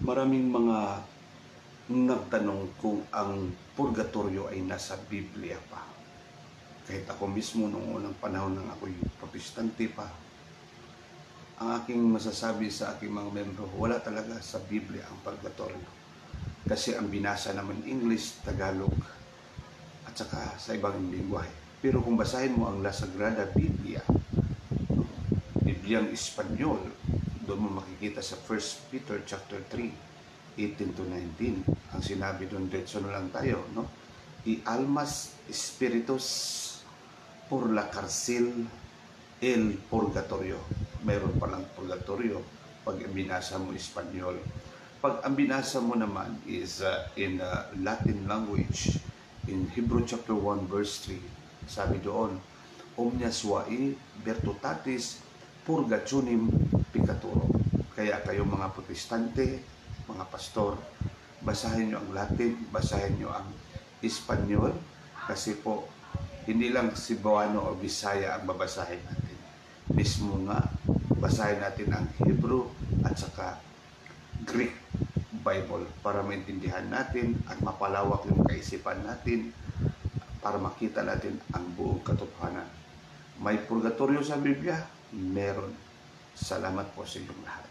Maraming mga nagtanong kung ang purgatorio ay nasa Biblia pa. Kahit ako mismo noong unang panahon nang ako'y protestante pa, ang aking masasabi sa aking mga membro, wala talaga sa Biblia ang purgatorio. Kasi ang binasa naman English, Tagalog, at saka sa ibang lingwahe. Pero kung basahin mo ang La Sagrada Biblia, Bibliang Espanyol, doon mo makikita sa 1 Peter chapter 3, 18 to 19. Ang sinabi doon, diretso na lang tayo, no? Y almas espíritus por la cárcel el purgatorio. Mayroon palang purgatorio pag binasa mo Espanyol. Pag ang binasa mo naman is in Latin language, in Hebrew chapter 1 verse 3, sabi doon, omnia suae virtutatis purgationem peccatorum. Kaya kayo mga protestante, mga pastor, basahin nyo ang Latin, basahin nyo ang Espanyol, kasi po hindi lang Cebuano o Bisaya ang babasahin natin. Mismo nga, basahin natin ang Hebrew at saka Greek Bible para maintindihan natin at mapalawak yung kaisipan natin para makita natin ang buong katotohanan. May purgatorio sa Biblia? Meron. Salamat po sa inyong lahat.